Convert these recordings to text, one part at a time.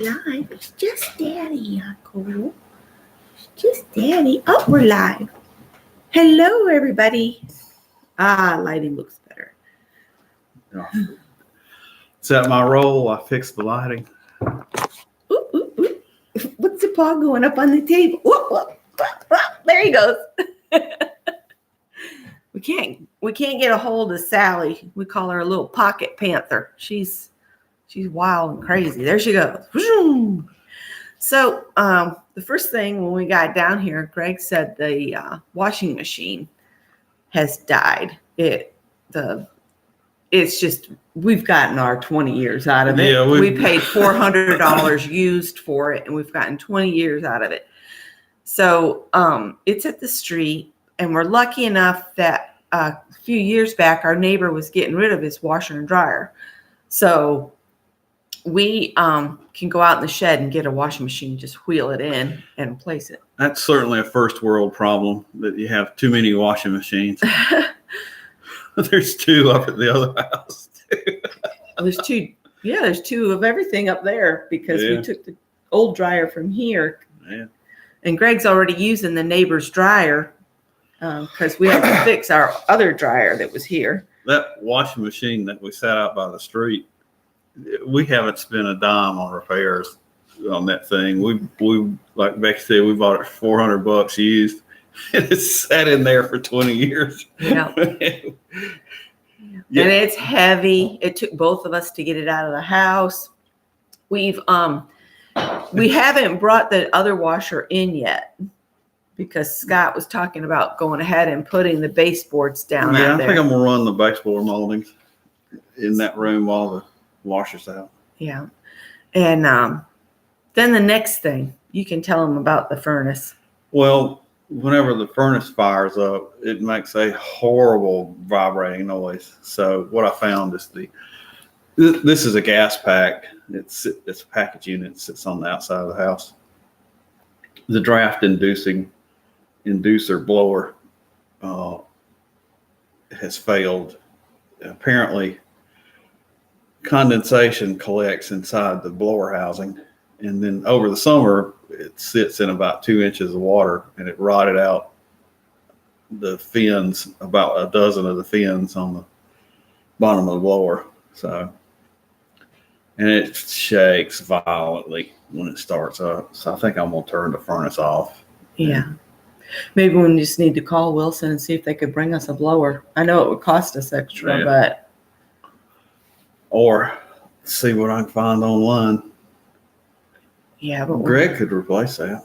Live. It's just Daddy, Uncle. It's just Daddy. Oh, we're live. Hello, everybody. Lighting looks better. Is that my role? I fix the lighting. Ooh, ooh, ooh. What's the paw going up on the table? Whoop, whoop, whoop, whoop. There he goes. We can't get a hold of Sally. We call her a little pocket panther. She's wild and crazy. There she goes. So the first thing when we got down here, Greg said the washing machine has died. It's just, we've gotten our 20 years out of it. Yeah, we paid $400 used for it, and we've gotten 20 years out of it. So it's at the street, and we're lucky enough that a few years back, our neighbor was getting rid of his washer and dryer. So we can go out in the shed and get a washing machine, just wheel it in and place it. That's certainly a first world problem, that you have too many washing machines. There's two up at the other house. There's two of everything up there because we took the old dryer from here. Yeah. And Greg's already using the neighbor's dryer because we had to fix our other dryer that was here. That washing machine that we sat out by the street, we haven't spent a dime on repairs on that thing. We like Becky said, we bought it for $400 used. It's sat in there for 20 years. Yeah. And it's heavy. It took both of us to get it out of the house. We haven't brought the other washer in yet because Scott was talking about going ahead and putting the baseboards down. Yeah, out there. I think I'm gonna run the baseboard moldings in that room while the washer's out. Yeah. And then the next thing, you can tell them about the furnace. Well, whenever the furnace fires up, it makes a horrible vibrating noise. So what I found is this is a gas pack. It's a package unit that sits on the outside of the house. The draft inducer blower has failed. Apparently, condensation collects inside the blower housing, and then over the summer it sits in about 2 inches of water, and it rotted out the fins, about a dozen of the fins on the bottom of the blower. So, and it shakes violently when it starts up. So I think I'm gonna turn the furnace off. Yeah. Maybe we just need to call Wilson and see if they could bring us a blower. I know it would cost us extra, but. Or see what I can find online. Yeah, but Greg could replace that.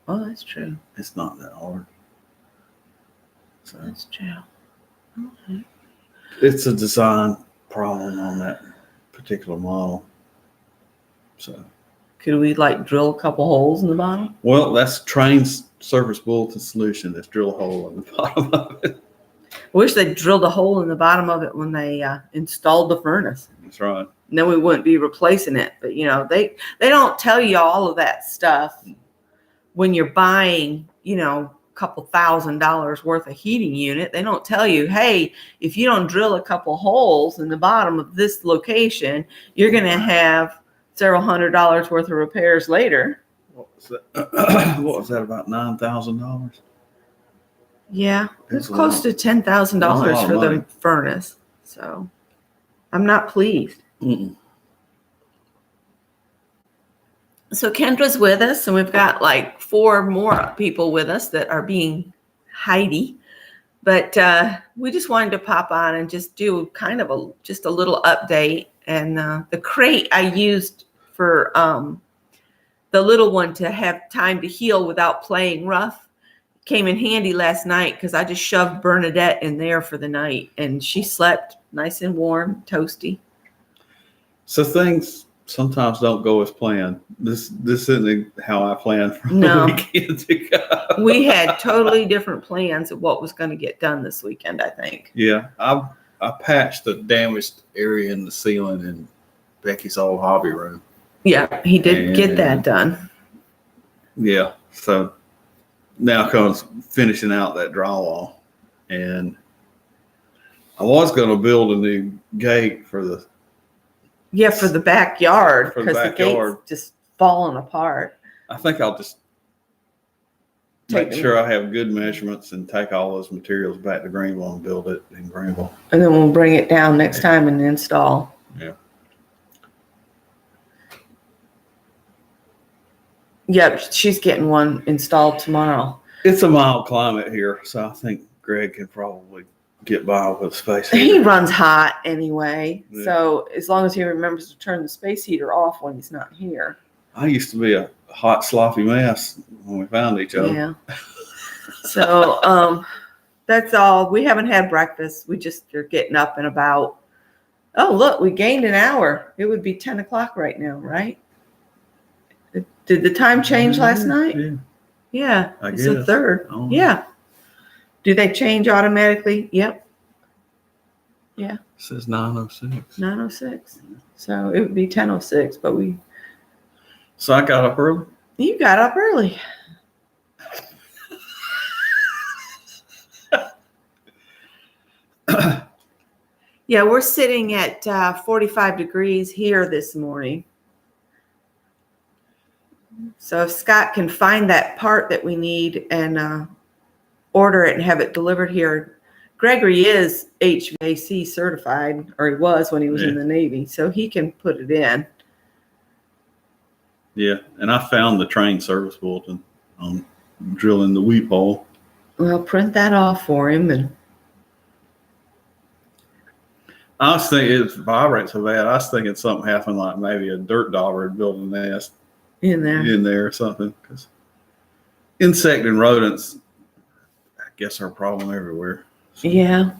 Oh, that's true. It's not that hard. So that's true. Okay. It's a design problem on that particular model. So could we drill a couple holes in the bottom? Well, that's Train's surface bulletin solution. Let's drill a hole in the bottom of it. I wish they drilled a hole in the bottom of it when they installed the furnace. That's right. And then we wouldn't be replacing it. But, they don't tell you all of that stuff when you're buying, a couple $1,000s worth of heating unit. They don't tell you, hey, if you don't drill a couple holes in the bottom of this location, you're going to have several $100s worth of repairs later. What was that, about $9,000? Yeah, it's close to $10,000 for the furnace. So I'm not pleased. Mm-mm. So Kendra's with us, and we've got 4 more people with us that are being Heidi. But we just wanted to pop on and just do kind of just a little update. And the crate I used for the little one to have time to heal without playing rough came in handy last night because I just shoved Bernadette in there for the night, and she slept nice and warm, toasty. So things sometimes don't go as planned. This isn't how I planned for the weekend to go. We had totally different plans of what was going to get done this weekend, I think. Yeah, I patched the damaged area in the ceiling in Becky's old hobby room. Yeah, he did get that done. Yeah, so now comes finishing out that drywall, and I was going to build a new gate for the Yeah, for the backyard, For the because the backyard. gate's just falling apart. I think I'll just Take make them. sure I have good measurements and take all those materials back to Greenville and build it in Greenville. And then we'll bring it down next time and install. Yeah. Yep, she's getting one installed tomorrow. It's a mild climate here, so I think Greg can probably get by with space He heater. runs hot anyway, Yeah. so as long as he remembers to turn the space heater off when he's not here. I used to be a hot, sloppy mess when we found each other. Yeah. So that's all. We haven't had breakfast. We just are getting up and about. Oh, look, we gained an hour. It would be 10 o'clock right now, right? Did the time change last night? Yeah. Yeah, I it's the guess. 3rd. Oh. Yeah. Do they change automatically? Yep. It says 9:06. 9:06. So it would be 10:06, but So I got up early. you got up early. Yeah, we're sitting at 45 degrees here this morning. So if Scott can find that part that we need and order it and have it delivered here. Gregory is HVAC certified, or he was when he was in the Navy, so he can put it in. Yeah, and I found the train service bulletin on drilling the weep hole. Well, print that off for him. And I was thinking it vibrates so bad. I was thinking something happened, like maybe a dirt dauber had built a nest in there. or something. Because insect and rodents, I guess, are a problem everywhere. So. Yeah.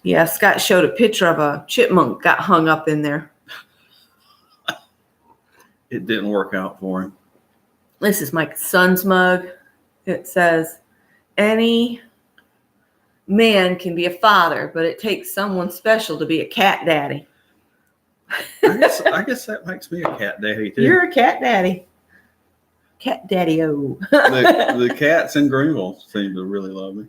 Yeah, Scott showed a picture of a chipmunk got hung up in there. It didn't work out for him. This is my son's mug. It says, any man can be a father, but it takes someone special to be a cat daddy. I guess that makes me a cat daddy too. You're a cat daddy. Cat daddy-o. The cats in Greenville seem to really love me.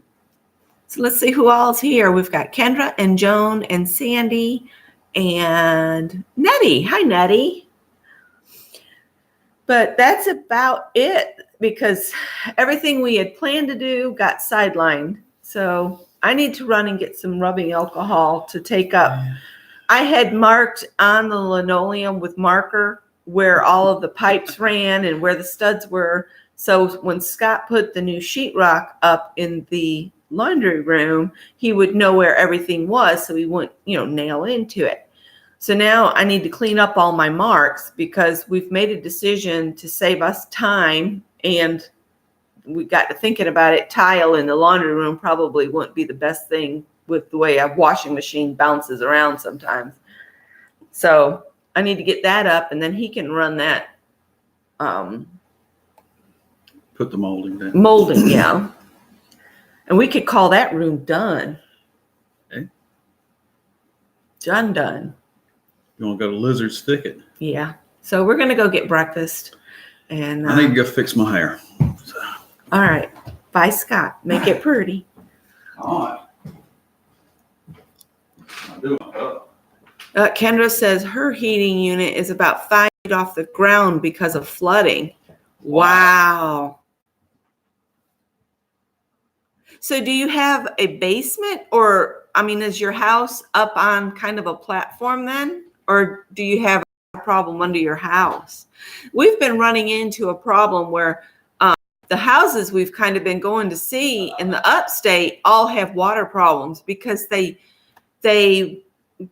So let's see who all's here. We've got Kendra and Joan and Sandy and Nettie. Hi, Nettie. But that's about it because everything we had planned to do got sidelined. So I need to run and get some rubbing alcohol to take up. I had marked on the linoleum with marker where all of the pipes ran and where the studs were. So when Scott put the new sheetrock up in the laundry room, he would know where everything was so he wouldn't, nail into it. So now I need to clean up all my marks because we've made a decision to save us time, and we got to thinking about it. Tile in the laundry room probably wouldn't be the best thing with the way a washing machine bounces around sometimes. So I need to get that up, and then he can run that Put the molding down. molding, yeah. And we could call that room done. Okay. Done. You want to go to Lizard's Thicket? Yeah. So we're going to go get breakfast. And I need to go fix my hair. So. All right. Bye, Scott. Make it pretty. All right. I'm doing it. Kendra says her heating unit is about 5 feet off the ground because of flooding. Wow. So do you have a basement, or, is your house up on kind of a platform then? Or do you have a problem under your house? We've been running into a problem where the houses we've kind of been going to see in the upstate all have water problems because they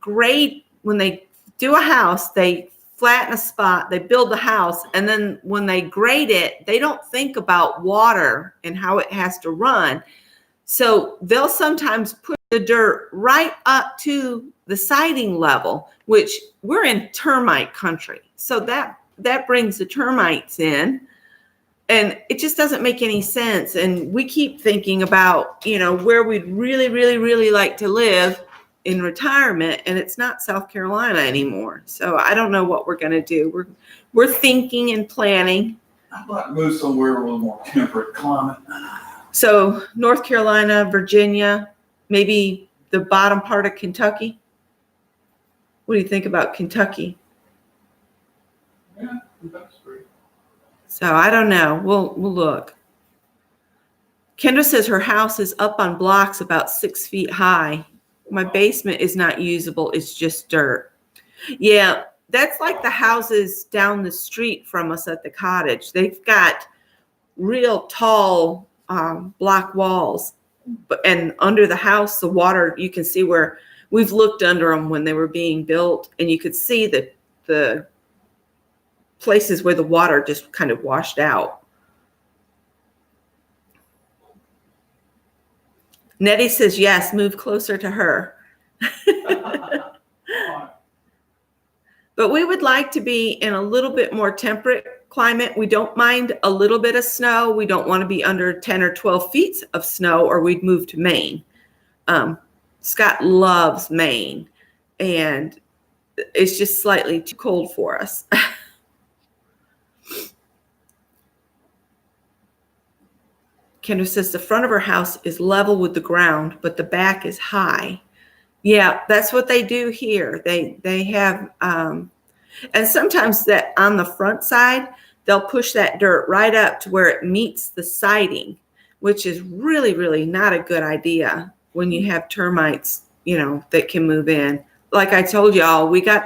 grade, when they do a house, they flatten a spot, they build the house, and then when they grade it, they don't think about water and how it has to run. So they'll sometimes put the dirt right up to the siding level, which we're in termite country. So that brings the termites in, and it just doesn't make any sense. And we keep thinking about, where we'd really, really, really like to live in retirement, and it's not South Carolina anymore. So I don't know what we're going to do. We're thinking and planning. I'd like to move somewhere with a little more temperate climate. So North Carolina, Virginia, maybe the bottom part of Kentucky. What do you think about Kentucky? Yeah, that's great. So I don't know. We'll look. Kendra says her house is up on blocks about 6 feet high. My basement is not usable. It's just dirt. Yeah, that's like the houses down the street from us at the cottage. They've got real tall block walls, and under the house, the water, you can see where we've looked under them when they were being built, and you could see the places where the water just kind of washed out. Nettie says, yes, move closer to her. But we would like to be in a little bit more temperate climate. We don't mind a little bit of snow. We don't want to be under 10 or 12 feet of snow, or we'd move to Maine. Scott loves Maine, and it's just slightly too cold for us. Kendra says the front of her house is level with the ground, but the back is high. Yeah, that's what they do here. They have, and sometimes that on the front side, they'll push that dirt right up to where it meets the siding, which is really, really not a good idea when you have termites, that can move in. Like I told y'all, we saw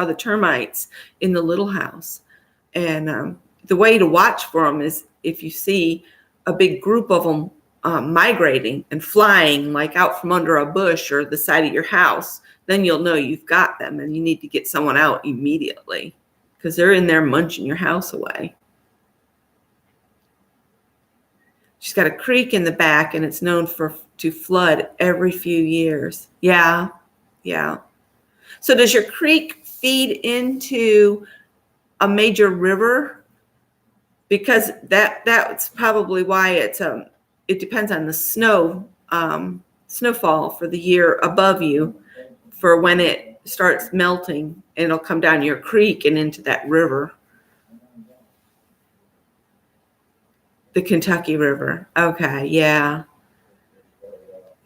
the termites in the little house. And the way to watch for them is if you see a big group of them migrating and flying like out from under a bush or the side of your house, then you'll know you've got them and you need to get someone out immediately because they're in there munching your house away. She's got a creek in the back and it's known to flood every few years. Yeah. So does your creek feed into a major river? Because that's probably why it depends on the snowfall for the year above you for when it starts melting, and it'll come down your creek and into that river. The Kentucky River. Okay, yeah.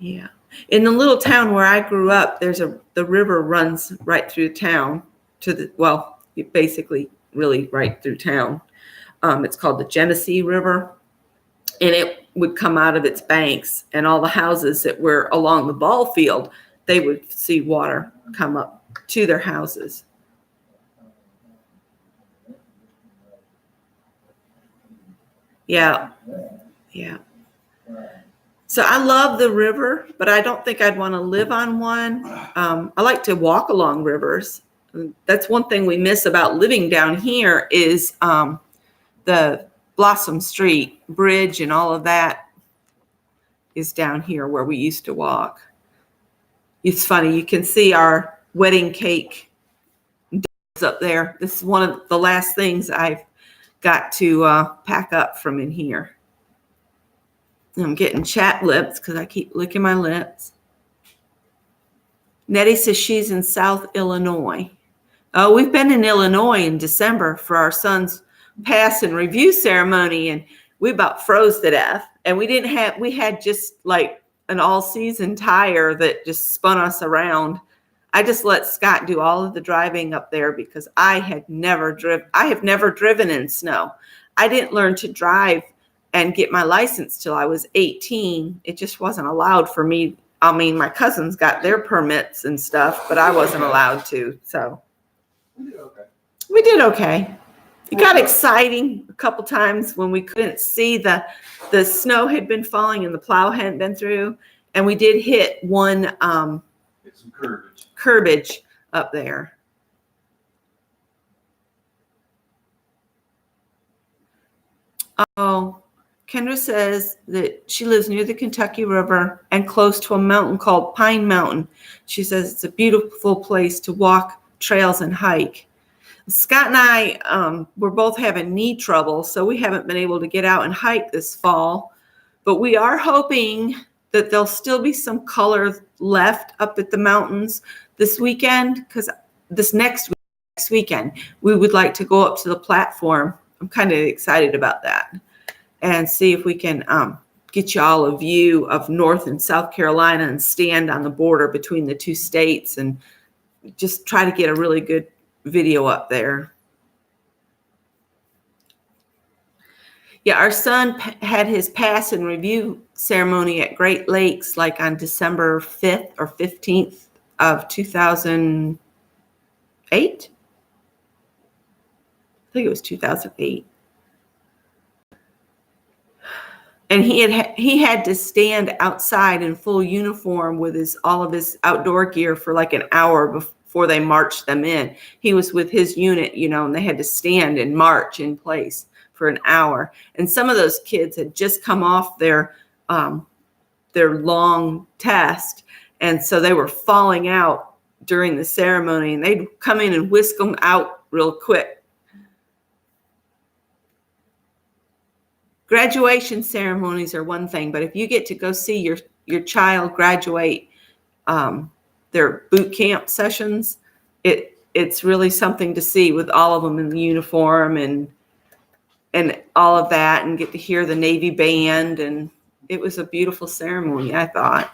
In the little town where I grew up, the river runs right through town basically really right through town. It's called the Genesee River, and it would come out of its banks, and all the houses that were along the ball field, they would see water come up to their houses. Yeah. So I love the river, but I don't think I'd want to live on one. I like to walk along rivers. That's one thing we miss about living down here is the Blossom Street Bridge and all of that is down here where we used to walk. It's funny, you can see our wedding cake up there. This is one of the last things I've got to pack up from in here. I'm getting chat lips because I keep licking my lips. Nettie says she's in South Illinois. Oh, we've been in Illinois in December for our son's pass and review ceremony, and we about froze to death. And we had just like an all-season tire that just spun us around. I just let Scott do all of the driving up there because I have never driven in snow. I didn't learn to drive and get my license till I was 18. It just wasn't allowed for me. I mean, my cousins got their permits and stuff, but I wasn't allowed to. So we did okay. It got exciting a couple times when we couldn't see the snow had been falling and the plow hadn't been through. And we did hit one some curbage up there. Oh, Kendra says that she lives near the Kentucky River and close to a mountain called Pine Mountain. She says it's a beautiful place to walk trails and hike. Scott and I, we're both having knee trouble, so we haven't been able to get out and hike this fall. But we are hoping that there'll still be some color left up at the mountains this weekend, because this next weekend, we would like to go up to the platform. I'm kind of excited about that and see if we can get y'all a view of North and South Carolina and stand on the border between the two states and just try to get a really good video up there. Yeah, our son had his pass and review ceremony at Great Lakes like on December 5th or 15th of 2008. I think it was 2008. And he had to stand outside in full uniform with all of his outdoor gear for like an hour before they marched them in. He was with his unit, and they had to stand and march in place for an hour. And some of those kids had just come off their long test, and so they were falling out during the ceremony, and they'd come in and whisk them out real quick. Graduation ceremonies are one thing, but if you get to go see your child graduate their boot camp sessions, it's really something to see with all of them in the uniform and all of that, and get to hear the Navy band, and it was a beautiful ceremony, I thought.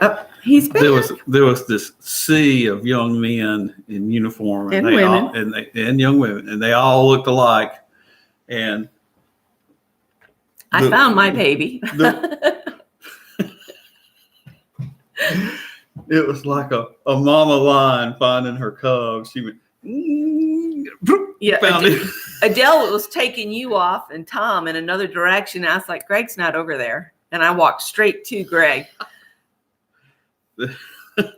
Oh, he's back. There was this sea of young men in uniform and women and young women, and they all looked alike. And I found my baby. It was like a mama lion finding her cubs. She went, yeah. Found it. Adele was taking you off and Tom in another direction. I was like, Greg's not over there. And I walked straight to Greg.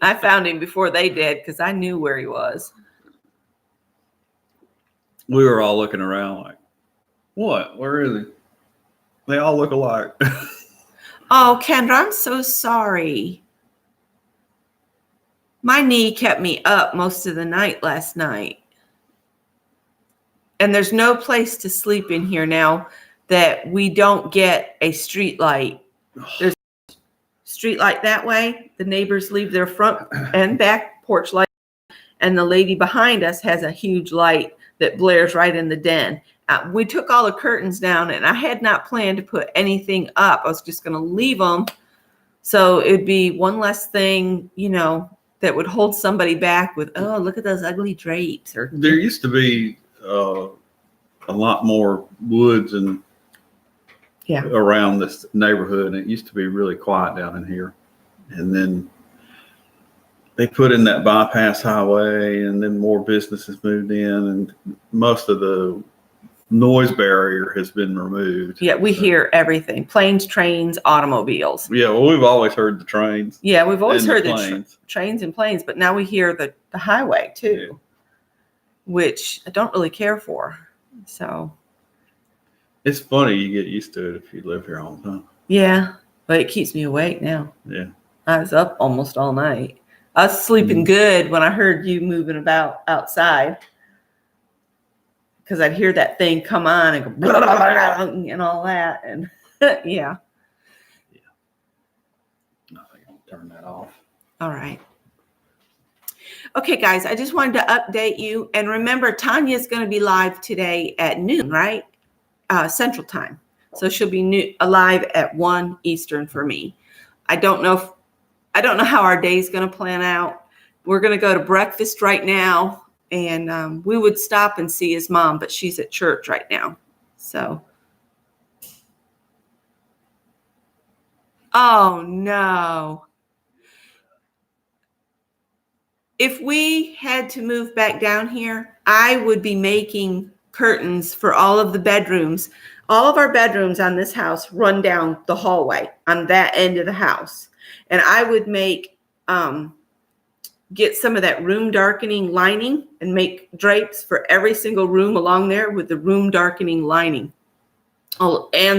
I found him before they did because I knew where he was. We were all looking around like, what? Where is he? They all look alike. Oh, Kendra, I'm so sorry. My knee kept me up most of the night last night. And there's no place to sleep in here now that we don't get a street light. There's a street light that way. The neighbors leave their front and back porch light. And the lady behind us has a huge light that blares right in the den. We took all the curtains down, and I had not planned to put anything up. I was just going to leave them. So it'd be one less thing, that would hold somebody back with, oh, look at those ugly drapes. There used to be a lot more woods and around this neighborhood, and it used to be really quiet down in here. And then they put in that bypass highway, and then more businesses moved in, and most of the noise barrier has been removed. Yeah, we hear everything. Planes, trains, automobiles. Yeah, well, we've always heard the trains. Yeah, we've always heard the trains and planes, but now we hear the highway too, which I don't really care for. So it's funny, you get used to it if you live here all the time. Yeah, but it keeps me awake now. Yeah. I was up almost all night. I was sleeping good when I heard you moving about outside. Because I'd hear that thing come on and go blah, blah, blah, blah, and all that. And yeah. I think I'll turn that off. All right. Okay, guys, I just wanted to update you. And remember, Tanya's going to be live today at noon, right? Central time. So she'll be live at 1 Eastern for me. I don't know how our day's going to plan out. We're going to go to breakfast right now. And we would stop and see his mom, but she's at church right now. So. Oh, no. If we had to move back down here, I would be making curtains for all of the bedrooms. All of our bedrooms on this house run down the hallway on that end of the house. And I would make, get some of that room darkening lining and make drapes for every single room along there with the room darkening lining. Oh, and